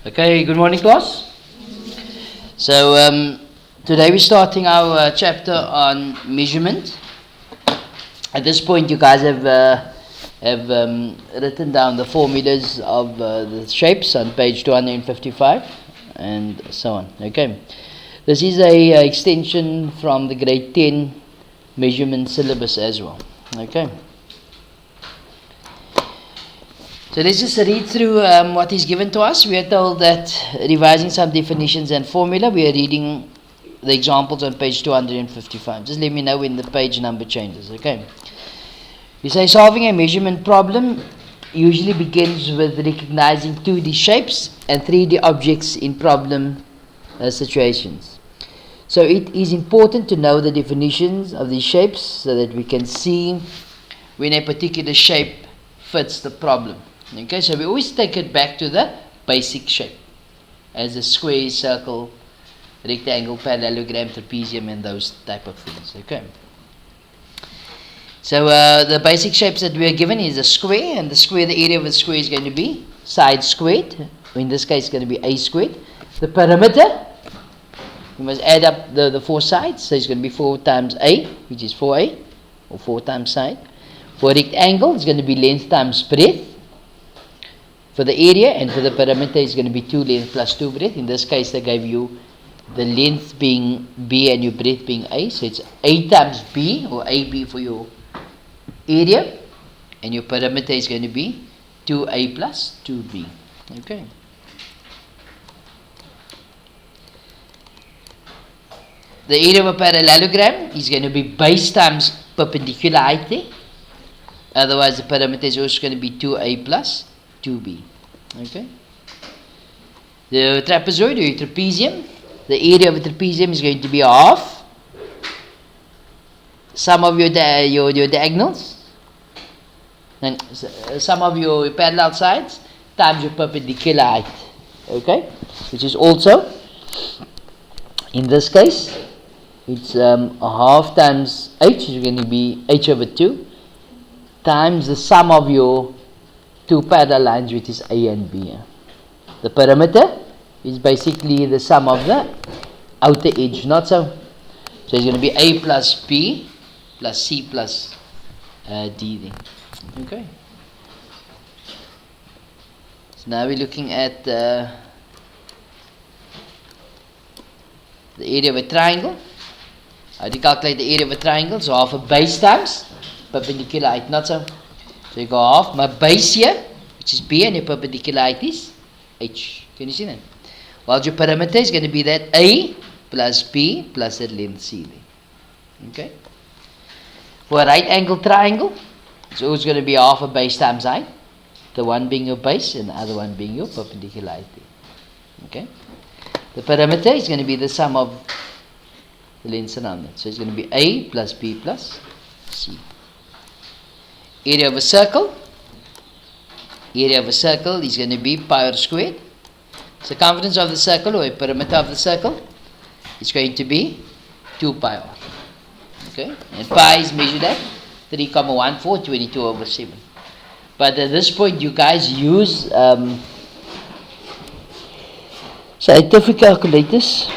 Okay, good morning class. So today we're starting our chapter on measurement. At this point you guys have written down the formulas of the shapes on page 255 and so on. Okay, this is a extension from the grade 10 measurement syllabus as well. Okay. So let's just read through what is given to us. We are told that revising some definitions and formula, we are reading the examples on page 255. Just let me know when the page number changes, okay? We say solving a measurement problem usually begins with recognizing 2D shapes and 3D objects in problem situations. So it is important to know the definitions of these shapes so that we can see when a particular shape fits the problem. Okay, so we always take it back to the basic shape as a square, circle, rectangle, parallelogram, trapezium, and those type of things. Okay. So the basic shapes that we are given is a square, and the square, the area of the square is going to be side squared. In this case, it's going to be a squared. The perimeter, you must add up the four sides, so it's going to be 4 times a, which is 4a, or 4 times side. For a rectangle, it's going to be length times breadth. For the area and for the perimeter, it's going to be 2 length plus 2 breadth. In this case, they gave you the length being b and your breadth being a. So it's a times b, or ab for your area. And your perimeter is going to be 2a plus 2b. Okay. The area of a parallelogram is going to be base times perpendicular height there. Otherwise, the perimeter is also going to be 2a plus 2b. Okay. The trapezoid or your trapezium, the area of a trapezium is going to be half sum of your diagonals and sum of your parallel sides times your perpendicular height. Okay, which is also, in this case, it's a half times h is going to be h over 2 times the sum of your two parallel lines, which is A and B. The perimeter is basically the sum of the outer edge, not so. So it's going to be A plus B plus C plus D then. Okay. So now we're looking at the area of a triangle. How do you calculate the area of a triangle? So half a base times perpendicular height, not so. So you go half my base here, which is B, and your perpendicular height is H. Can you see that? While your perimeter is going to be that A plus B plus that length C. Okay. For a right angle triangle, it's always going to be half a base times height. The one being your base and the other one being your perpendicular height. Okay. The perimeter is going to be the sum of the lengths around it. So it's going to be A plus B plus C. Area of a circle is going to be pi r squared. Circumference of the circle, or perimeter of the circle, is going to be 2 pi r. Okay, and pi is measured at 3,1422 over 7. But at this point, you guys use scientific calculators.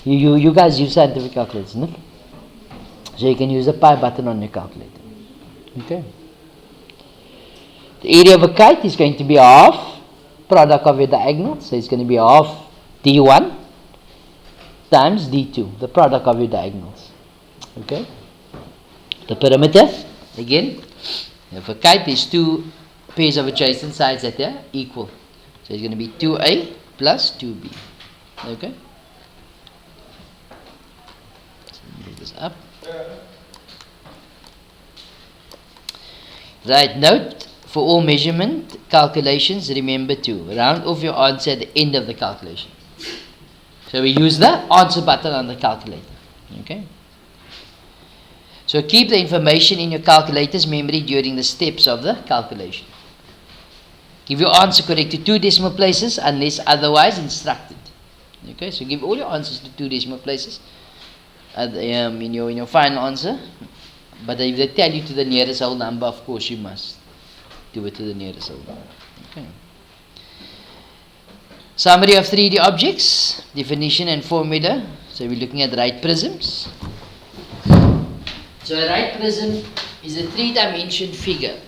You guys use scientific calculators, no? So you can use the pi button on your calculator. Okay. The area of a kite is going to be half product of your diagonals. So it's going to be half d1 times d2, the product of your diagonals. Okay. The perimeter, again, if a kite is 2 pairs of adjacent sides that are equal. So it's going to be 2a plus 2b. Okay. So move this up. Right, note, for all measurement calculations, remember to round off your answer at the end of the calculation. So we use the answer button on the calculator. Okay. So keep the information in your calculator's memory during the steps of the calculation. Give your answer correct to 2 decimal places unless otherwise instructed. Okay, so give all your answers to 2 decimal places in your final answer. But if they tell you to the nearest whole number, of course you must do it to the nearest of them. Okay. Summary of 3D objects, definition and formula. So we're looking at right prisms. So a right prism is a three-dimension figure.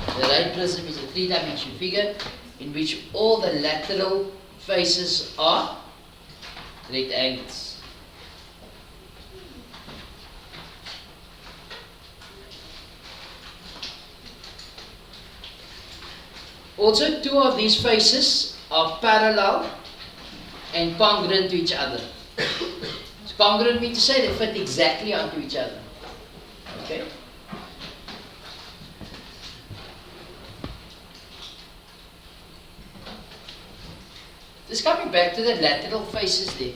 The right prism is a three-dimension figure in which all the lateral faces are rectangles. Also, two of these faces are parallel and congruent to each other. So congruent means to say they fit exactly onto each other. Okay? Just coming back to the lateral faces there.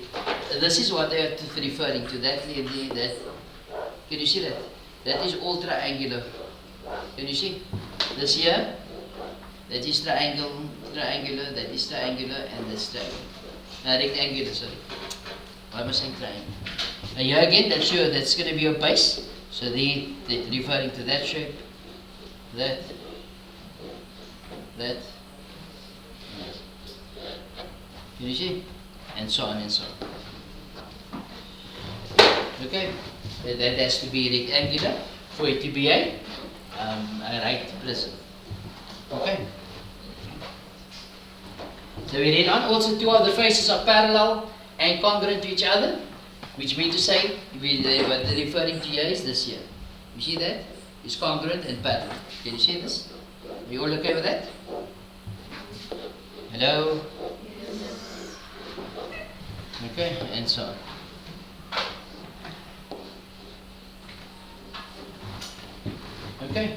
This is what they are referring to. That can you see that? That is all triangular. Can you see? This here, that is triangular, that is triangular, and this triangular. Rectangular, sorry. Why am I saying triangle? And here again, that's going to be your base. So they're referring to that shape, that. Can you see? And so on and so on. Okay? That has to be rectangular for it to be a right prism. Okay? So we read on. Also, two of the faces are parallel and congruent to each other, which means to say, what they're referring to here is this here. You see that? It's congruent and parallel. Can you see this? Are you all okay with that? Hello? Okay, and so on. Okay,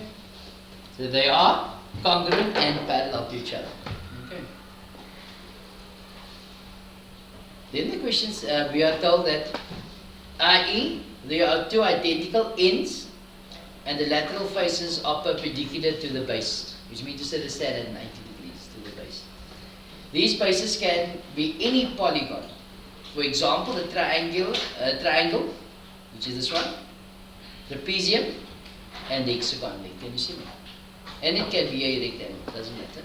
so they are congruent and parallel to each other. Okay. Then the questions, we are told that, i.e., there are two identical ends and the lateral faces are perpendicular to the base, which means to say they stand at 90 degrees to the base. These bases can be any polygon. For example, a triangle, which is this one, trapezium, and the hexagon. Can you see me? And it can be a rectangle, doesn't matter.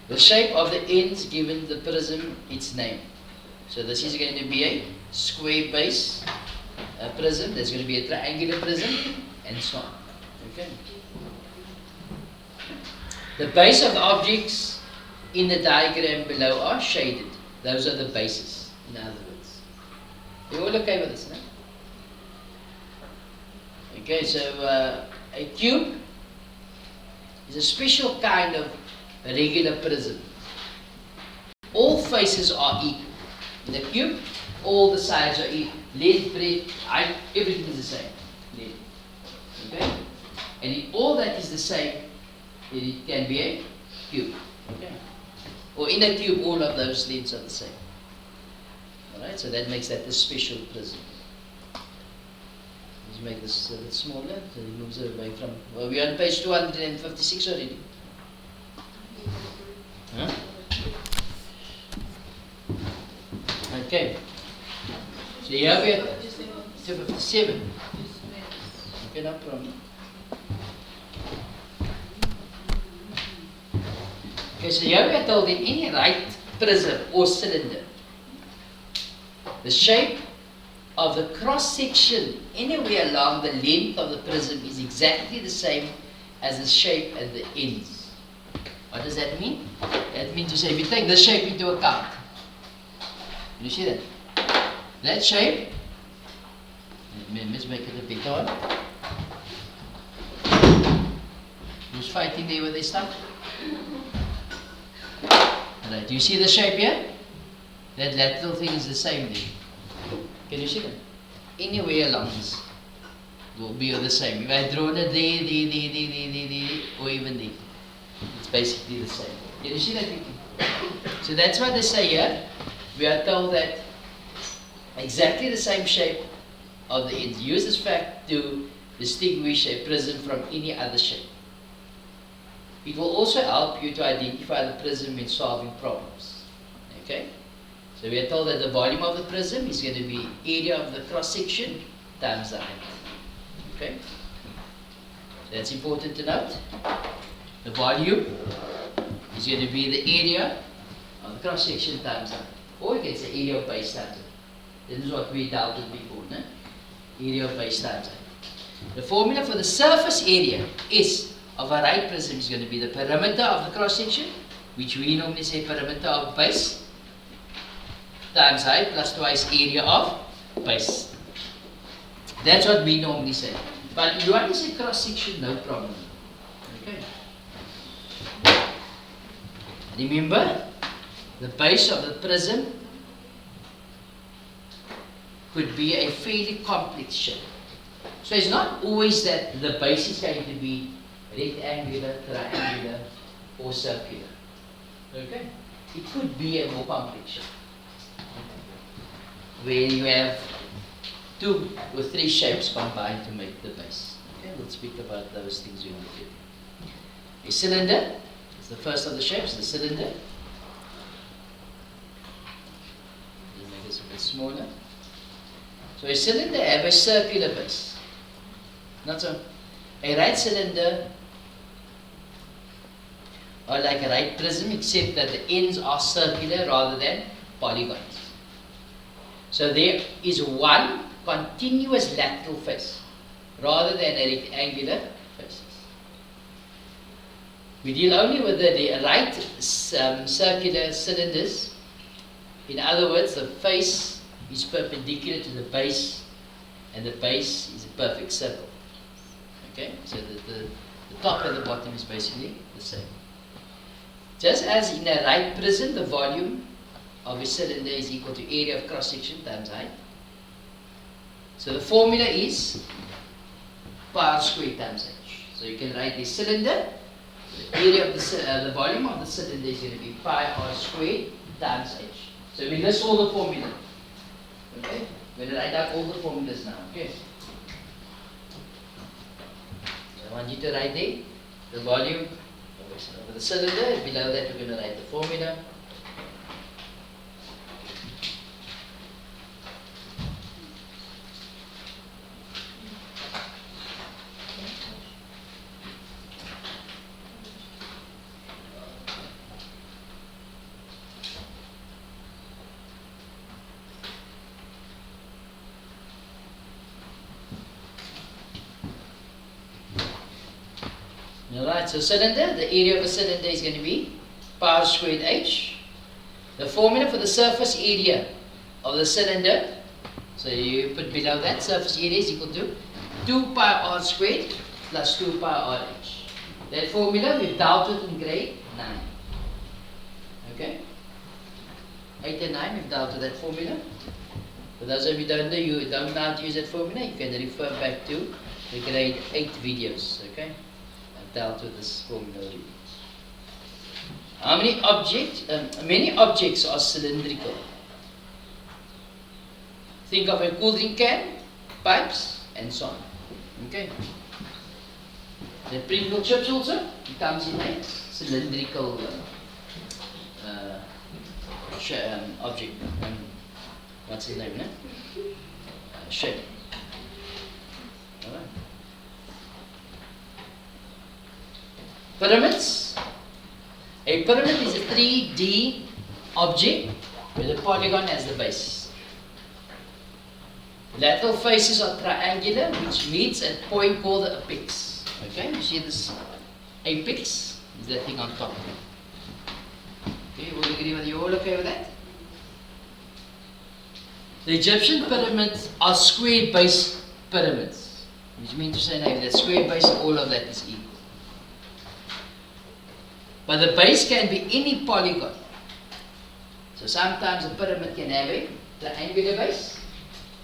The shape of the ends given the prism its name. So this is going to be a square base prism, there's going to be a triangular prism, and so on. Okay. The base of the objects in the diagram below are shaded. Those are the bases, in other words. You all okay with this, no? Okay, so a cube is a special kind of regular prism. All faces are equal. In a cube, all the sides are equal. Length, breadth, height, everything is the same. Okay? And if all that is the same, then it can be a cube. Okay? Or in a cube, all of those lengths are the same. Alright, so that makes that the special prism. Let's make this a bit smaller, so it moves away from. Well, we're on page 256 already. Huh? Okay. So here we are 257. Okay, no problem. Okay, so here we are told in any right prism or cylinder, the shape of the cross section anywhere along the length of the prism is exactly the same as the shape at the ends. What does that mean? That means to say, if you take this shape into account, you see that? That shape, let's make it a bigger one. Who's fighting there with their stuff? Alright, do you see the shape here? That lateral thing is the same there. Can you see that? Anywhere along this will be the same. If I draw it there, or even there, it's basically the same. Can you see that? So that's what they say here. We are told that exactly the same shape of the ends. Use this fact to distinguish a prism from any other shape. It will also help you to identify the prism when solving problems. Okay? So we are told that the volume of the prism is going to be area of the cross section times the height. Okay? That's important to note. The volume is going to be the area of the cross section times height. Or you can say area of base times height. This is what we dealt with before, no? Area of base times height. The formula for the surface area is of a right prism is going to be the perimeter of the cross section, which we normally say perimeter of base times height plus twice area of base. That's what we normally say. But you want to say cross section, no problem. Okay. Remember, the base of the prism could be a fairly complex shape. So it's not always that the base is going to be rectangular, triangular, or circular. Okay? It could be a more complex shape, where you have 2 or 3 shapes combined to make the base. Okay, we'll speak about those things when we get there. A cylinder is the first of the shapes, the cylinder. We'll make this a bit smaller. So a cylinder has a circular base. Not so. A right cylinder or like a right prism, except that the ends are circular rather than polygons. So there is one continuous lateral face rather than a rectangular face. We deal only with the right circular cylinders. In other words, the face is perpendicular to the base and the base is a perfect circle. Okay, so the top and the bottom is basically the same. Just as in a right prism, the volume of a cylinder is equal to area of cross section times height. So the formula is pi r squared times h. So you can write the cylinder, the area of the volume of the cylinder is going to be pi r squared times h. So we list all the formulas. Okay, we're going to write out all the formulas now. Okay. I want you to write the volume of the cylinder. Below that, we're going to write the formula. Alright, so cylinder, the area of a cylinder is going to be pi r squared h. The formula for the surface area of the cylinder, so you put below that, surface area is equal to 2 pi r squared plus 2 pi r h. That formula we've dealt with in grade 9. Okay? 8 and 9 we've dealt with that formula. For those of you who don't know how to use that formula, you can refer back to the grade 8 videos. Okay? Dealt with this formula already. How many objects? Many objects are cylindrical. Think of a cool drink can, pipes, and so on. Okay. The Pringle chips also, it comes in a cylindrical object. What's his name? Shape. Alright. Pyramids. A pyramid is a 3D object with a polygon as the base. Lateral faces are triangular, which meets at a point called the apex. Okay, you see this apex is that thing on top. Okay, all agree with you? All okay with that? The Egyptian pyramids are square base pyramids, which means to say now if that square base, all of that is equal. But the base can be any polygon. So sometimes a pyramid can have a triangular base,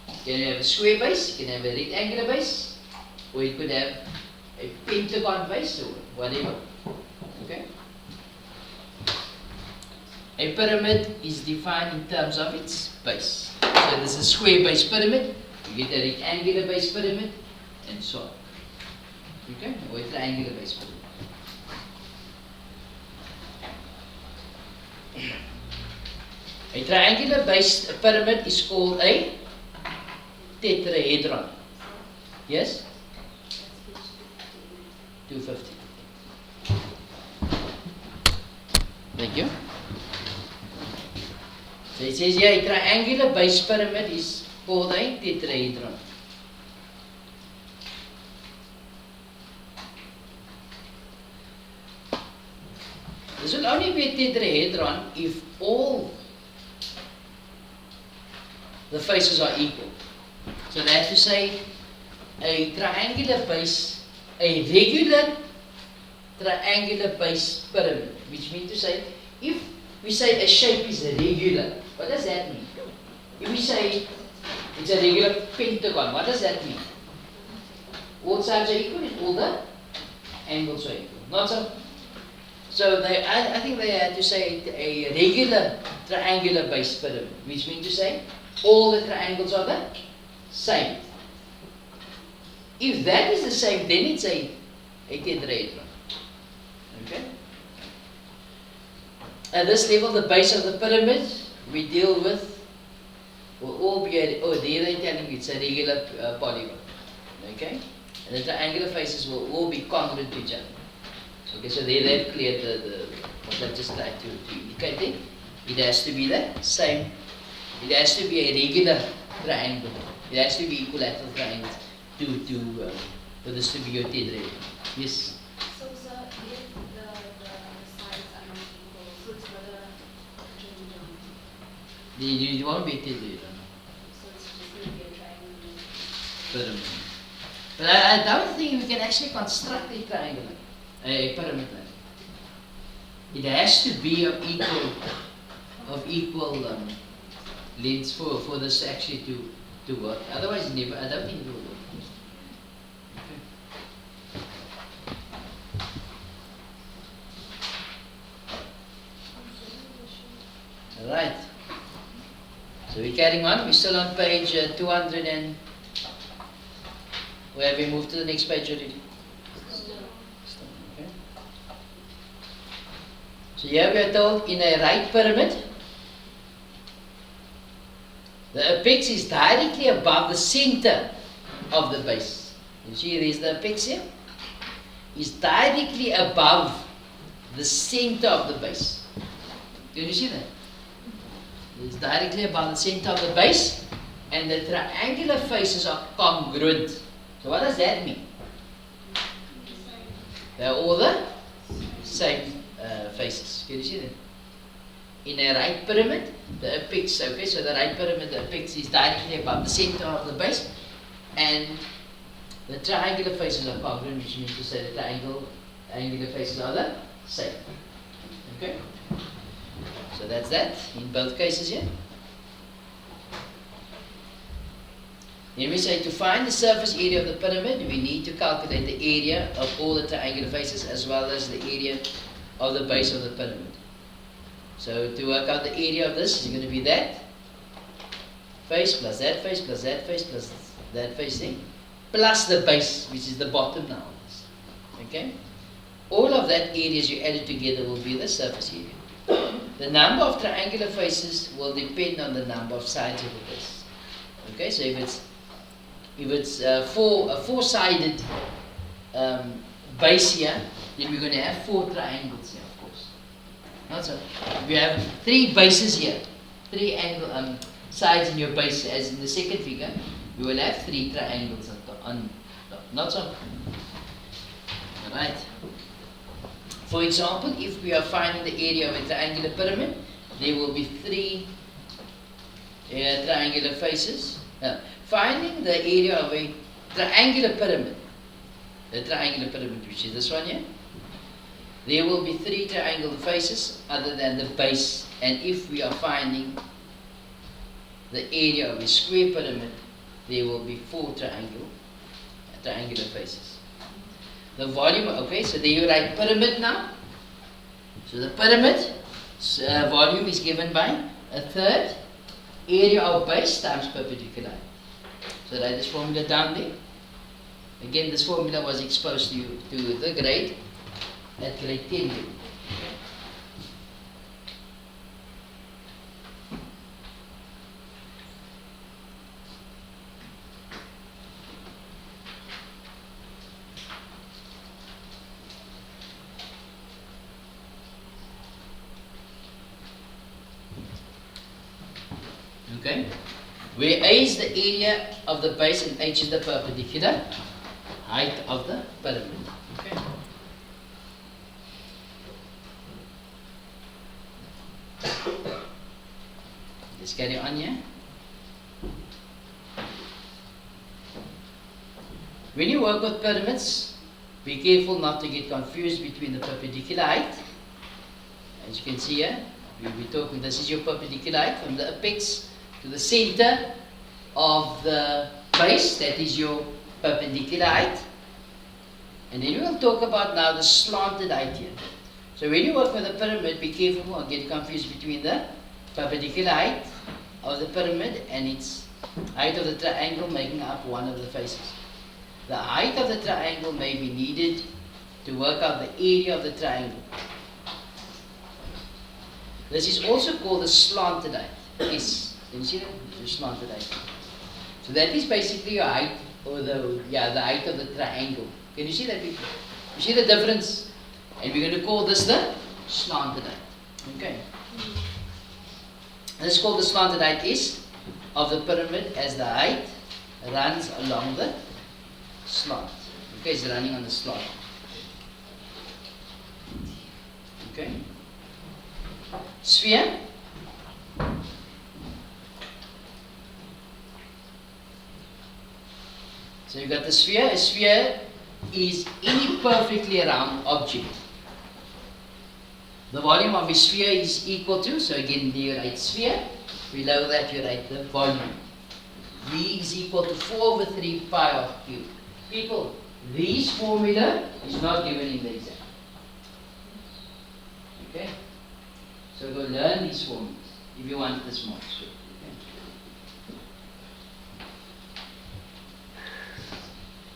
you can have a square base, you can have a rectangular base, or you could have a pentagon base or whatever. Okay? A pyramid is defined in terms of its base. So this is a square base pyramid, you get a rectangular base pyramid, and so on. Okay? Or a triangular base pyramid. A triangular based pyramid is called a tetrahedron. Yes? 250. Thank you. So it says here a triangular base pyramid is called a tetrahedron. This will only be a tetrahedron if all the faces are equal. So they have to say a triangular base, a regular triangular base pyramid, which means to say, if we say a shape is regular, what does that mean? If we say it's a regular pentagon, what does that mean? All sides are equal and all the angles are equal. Not so. So I think they had to say a regular triangular base pyramid, which means to say all the triangles are the same. If that is the same, then it's a tetrahedron. Okay? At this level, the base of the pyramid we deal with will all be there they're telling you it's a regular polygon. Okay? And the triangular faces will all be congruent to each other. Okay, so they've cleared what I just tried to indicate there. It has to be the same. It has to be a regular triangle. It has to be equilateral triangles for this to be your tetrahedron. Yes? So, sir, if the sides are not equal, so it's not a triangle. It won't be a tetrahedron. So it's just going to be a triangle. Pyramid. But I don't think we can actually construct a triangle, a pyramid. It has to be of equal lengths for this actually to work. Otherwise, never. I don't think it will work. Okay. All right. So we're carrying on. We're still on page 200 and. Where have we moved to the next page already? Okay. So here we are told in a right pyramid, the apex is directly above the center of the base. You see there's the apex here? Is directly above the center of the base. Can you see that? It's directly above the center of the base, and the triangular faces are congruent. So what does that mean? They're all the same faces. Can you see that? In a right pyramid, the apex, okay, so the right pyramid, the apex is directly above the center of the base, and the triangular faces are congruent, which means to say the triangular faces are the same. Okay? So that's that in both cases here. Then we say to find the surface area of the pyramid, we need to calculate the area of all the triangular faces as well as the area of the base of the pyramid. So to work out the area of this is going to be that face plus that face plus that face plus that face thing plus the base, which is the bottom now. Okay? All of that areas you added together will be the surface area. The number of triangular faces will depend on the number of sides of the base. Okay, so if it's a four-sided base here, then we're going to have 4 triangles here, of course. Not so. If you have 3 bases here, 3 sides in your base, as in the second figure, you will have 3 triangles on top. Not so. Alright. For example, if we are finding the area of a triangular pyramid, there will be 3 triangular faces. Finding the area of a triangular pyramid, the triangular pyramid, which is this one here, there will be 3 triangular faces other than the base. And if we are finding the area of a square pyramid, there will be 4 triangular faces. The volume, okay, so there you write pyramid now. So the pyramid volume is given by 1/3 area of base times perpendicular. So write this formula down there. Again, this formula was exposed to you to the grade at grade 10. Okay? Where A is the area of the base and H is the perpendicular height of the pyramid. Okay? Let's carry on here. When you work with pyramids, be careful not to get confused between the perpendicular height. As you can see here, we'll be talking, this is your perpendicular height from the apex to the center of the base, that is your perpendicular height. And then we'll talk about now the slanted height here. So when you work with a pyramid, be careful not to get confused between the perpendicular height of the pyramid and its height of the triangle making up one of the faces. The height of the triangle may be needed to work out the area of the triangle. This is also called the slanted height. Yes, can you see that? The slanted height. So that is basically your height, or the height of the triangle. Can you see that, people? You see the difference? And we're going to call this the slanted height. Okay. And this is called the slanted height is of the pyramid as the height runs along the slant. Okay, it's running on the slant. Okay. Sphere. So you got the sphere. A sphere is any perfectly round object. The volume of a sphere is equal to, so again you write sphere, below that you write the volume. V is equal to 4 over 3 pi of q. People, this formula is not given in the exam. Okay? So go learn these formulas if you want this mark. Okay?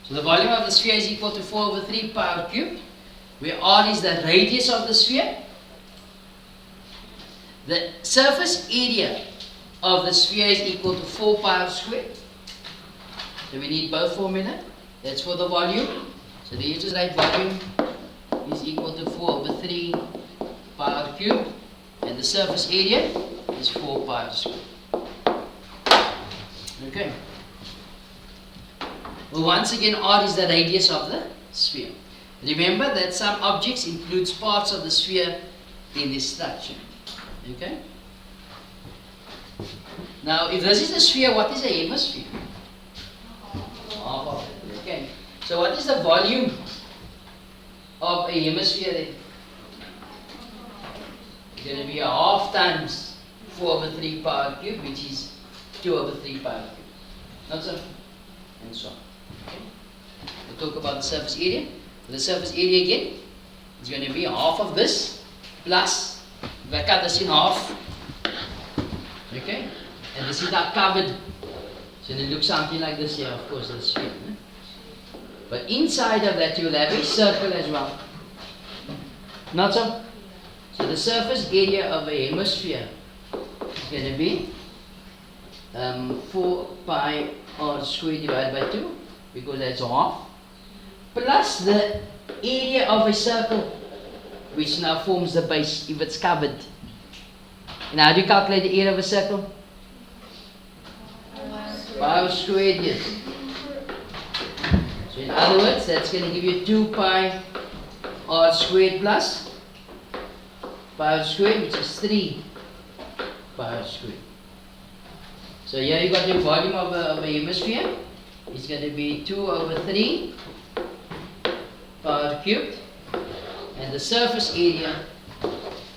So the volume of the sphere is equal to 4 over 3 pi r cubed, where r is the radius of the sphere. The surface area of the sphere is equal to 4 pi r squared. So we need both formula. That's for the volume. So there you just write volume is equal to 4 over 3 pi r cubed. And the surface area is 4 pi r squared. Okay. Well, once again, r is the radius of the sphere. Remember that some objects includes parts of the sphere in this structure. Okay? Now, if this is a sphere, what is a hemisphere? Half of it. Okay. So, what is the volume of a hemisphere then? It's going to be a half times 4 over 3 pi r cubed, which is 2 over 3 pi r cubed. Not so? And so on. Okay. We'll talk about the surface area. The surface area again is going to be half of this plus, if I cut this in half, okay, and this is not covered, so it looks something like this here, of course, the sphere. But inside of that you'll have a circle as well. Not so? So the surface area of a hemisphere is going to be 4 pi r squared divided by 2, because that's half, plus the area of a circle, which now forms the base if it's covered. And how do you calculate the area of a circle? Pi r squared, yes. So in other words, that's going to give you 2 pi r squared plus pi r squared, which is 3 pi r squared. So here you got your volume of a hemisphere. It's going to be 2 over 3 pi r cubed, and the surface area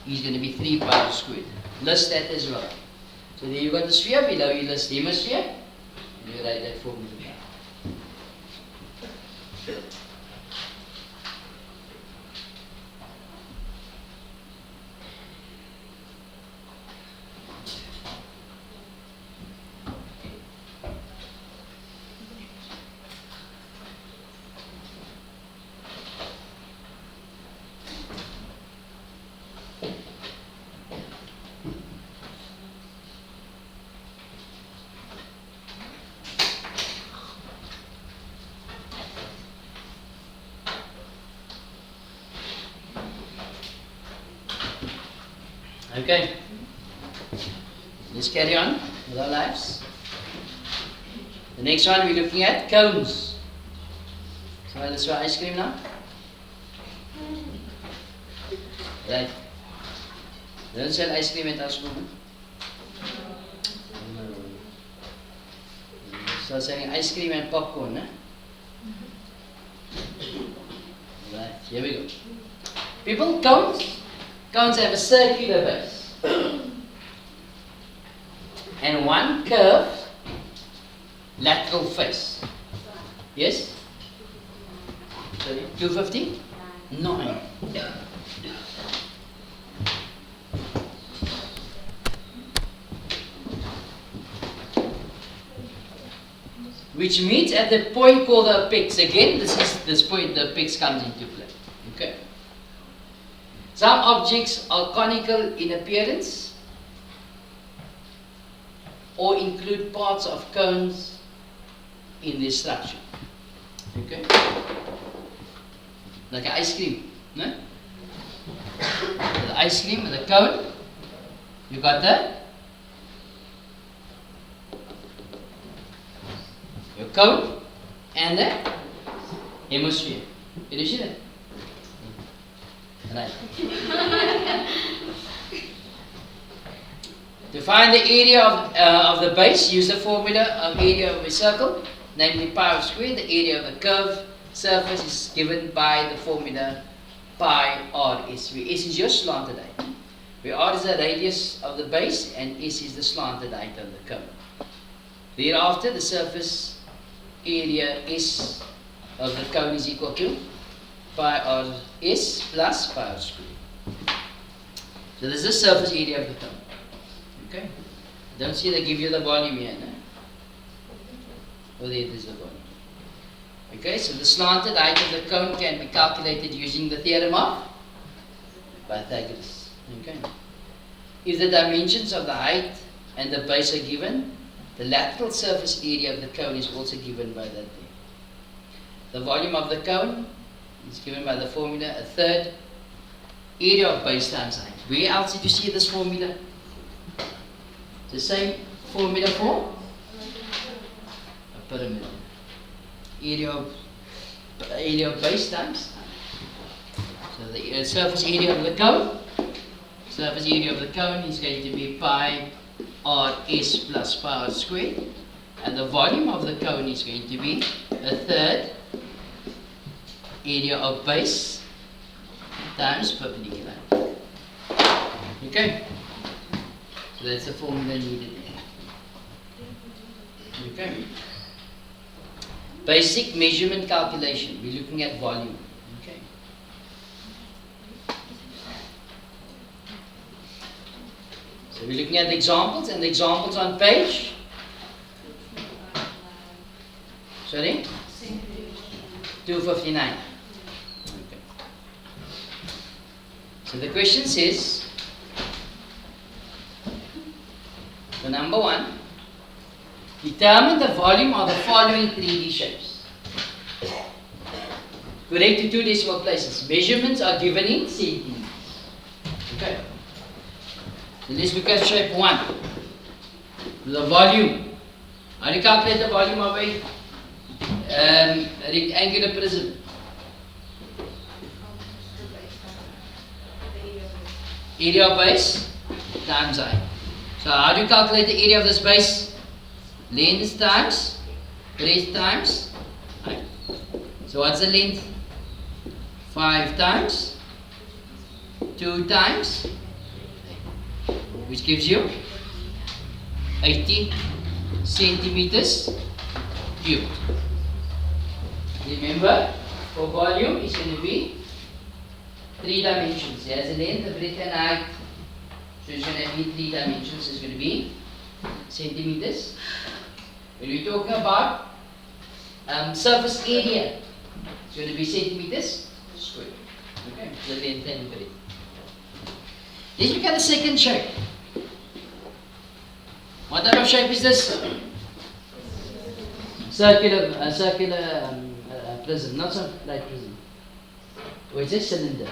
is going to be 3 pi r squared. List that as well. So there you got the sphere, below you list the hemisphere, and you write that formula down. Okay, let's carry on. with our lives. The next one we're looking at cones. So let's try ice cream now. Right. Don't sell ice cream at our school. So selling ice cream and popcorn, eh? Right, here we go. People, cones have a circular base and one curved lateral face. Yes? Sorry, 250? 9. Which meets at the point called the apex. Again, this point the apex comes into play. Okay. Some objects are conical in appearance or include parts of cones in their structure. Okay. Like an ice cream. No? The ice cream and the cone. You got that? Your cone and the hemisphere. Did you see that? Right. To find the area of the base, use the formula of area of a circle, namely pi r squared. The area of the curved surface is given by the formula pi r s, where s is your slanted height, where r is the radius of the base and s is the slanted height of the cone. Thereafter, the surface area S of the cone is equal to pi r s plus pi r squared. So this is the surface area of the cone. Okay? Don't see they give you the volume here, no? Oh, there it is the volume. Okay, so the slanted height of the cone can be calculated using the theorem of Pythagoras. Okay? If the dimensions of the height and the base are given, the lateral surface area of the cone is also given by that thing. The volume of the cone is given by the formula, a third area of base times height. Where else did you see this formula? The same formula for a pyramid. Area of base times height. So the surface area of the cone, is going to be pi r s plus pi r squared, and the volume of the cone is going to be a third area of base times perpendicular. Okay, so that's the formula needed there. Okay, basic measurement calculation. We're looking at volume. Okay. So we're looking at the examples, and the examples on page. Sorry? 259. Okay. So the question says, so number 1, determine the volume of the following 3D shapes. Correct to 2 decimal places. Measurements are given in centimeters. Okay. So let's look at shape 1. The volume. How do you calculate the volume of a rectangular prism? Area of base times height. So how do you calculate the area of this base? Length times breadth times height. So what's the length? 5 times 2 times, which gives you 80 centimeters cubed. Remember, for volume it's going to be 3 dimensions. It has a length, a breadth and height. So it's going to be 3 dimensions. It's going to be centimeters. When we're talking about surface area, it's going to be centimeters squared. Okay, the length and breadth. Let's look at the second shape. What type of shape is this? Circular prism, not some light prism. Or is it cylinder?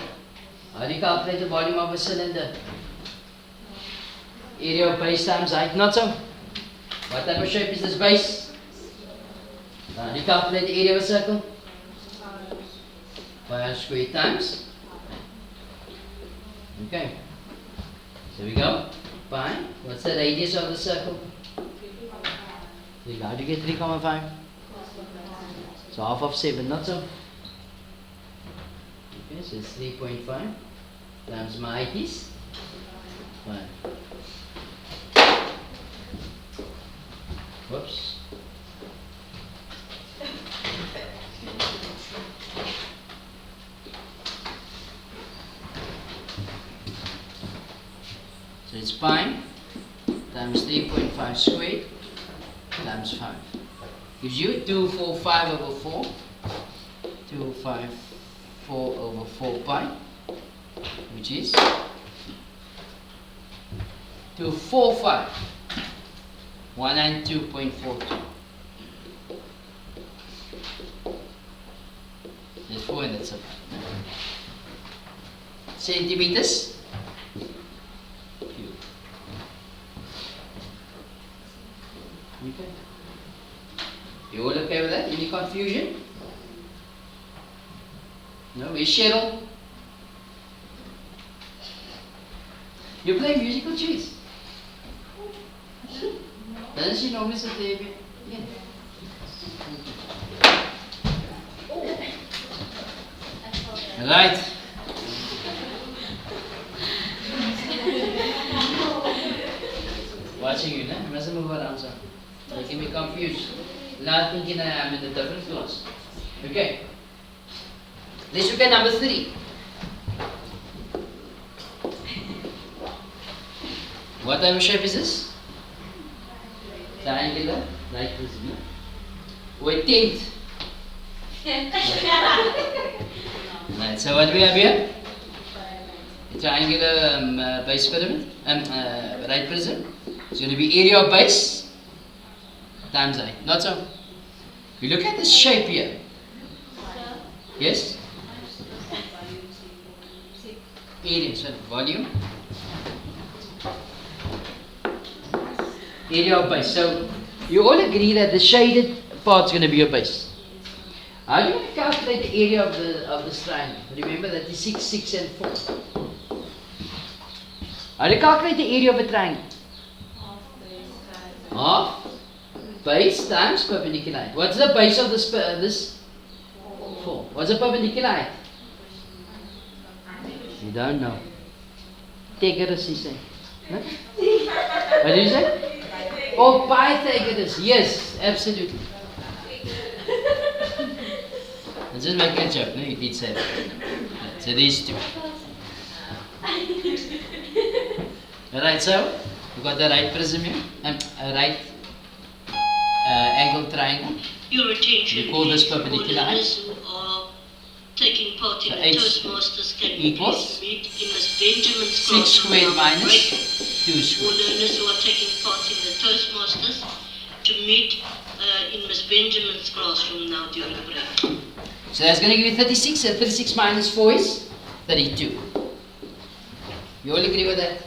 How do you calculate the volume of a cylinder? Area of base times height, not so. What type of shape is this base? You calculate the area of a circle. 5 squared times. Okay. So we go. Pi. What's the radius of the circle? How do you get 3,5? So half of 7, not so. Okay, so it's 3.5 times my height is 5. Whoops. So it's pi times 3.5 squared times 5. Gives you 245 over 4. 254 over 4 pi, which is 245. 192.42. There's 4 in that circle. Centimeters cube. Okay. You all okay with that? Any confusion? No? Is Cheryl? You play musical chairs? Doesn't she normally sit there? Yeah. Right. Watching you, I mustn't move around, sir. Making me confused. Not thinking I'm in a different class. Okay. Let's look at number 3. What type of shape is this? Triangular, like this. With tenth. Right, so what we have here? A triangular base pyramid, right prism. It's going to be area of base times height. Not so. We look at this shape here. Yes? Area, so volume. Area of base. So you all agree that the shaded part is going to be your base. How do you want to calculate the area of this triangle? Remember that is 6, 6 and 4. How do you calculate the area of a triangle? Half base times perpendicular height. What's the base of this 4? What's the perpendicular height? You don't know. Pythagoras, you say. No? What do you say? Oh, Pythagoras. Yes, absolutely. I'm just making a joke. No, you did say that. So these two. Alright, so we got the right prism here, a right angle triangle. Your attention, We call this perpendicular height. who are taking part in So the H Toastmasters can equals please meet in Miss Benjamin's 6 class squared on our minus break. 2 All squared. learners who are taking part in the Toastmasters to meet in Miss Benjamin's classroom now during break. So that's going to give you 36, and 36 minus 4 is 32. You all agree with that?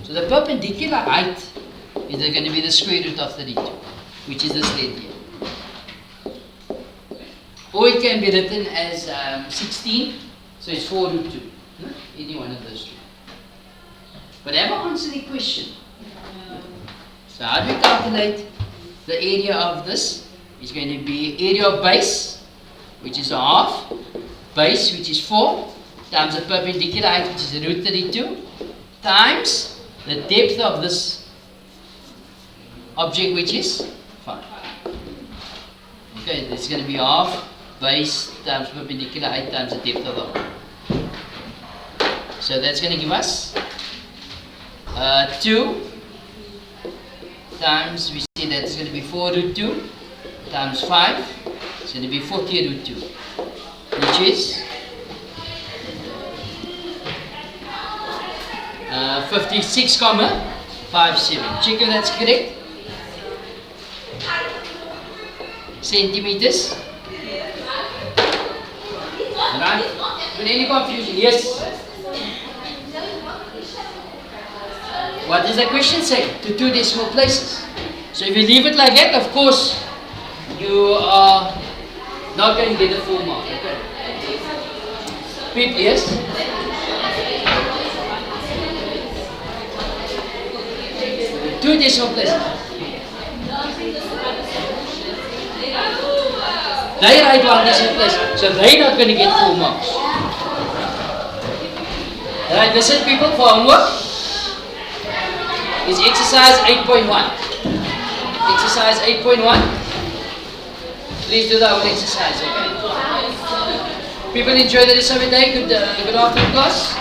So the perpendicular height is going to be the square root of 32, which is this length here. Or it can be written as 16, so it's 4 root 2. No? Any one of those two. But have I answered the question? So how do we calculate the area of this? It's going to be area of base, which is a half, base, which is 4, times the perpendicular height, which is root 32, times the depth of this object, which is 5. Okay, it's going to be half base times perpendicular height times the depth of the object. So that's going to give us 2 times, we see that's going to be 4 root 2 times 5. It's going to be 40 root 2, which is 56,57. Check if that's correct. Centimeters. Right? With any confusion? Yes. What does the question say? To 2 decimal places. So if you leave it like that, of course, you are not going to get a full mark. Okay. Pete, yes? Two decimal places. They write one decimal place, so they're not going to get full marks. Alright, listen people, for homework is exercise 8.1. Exercise 8.1. Please do the whole exercise, okay? People enjoy the rest of the day. Good afternoon, class.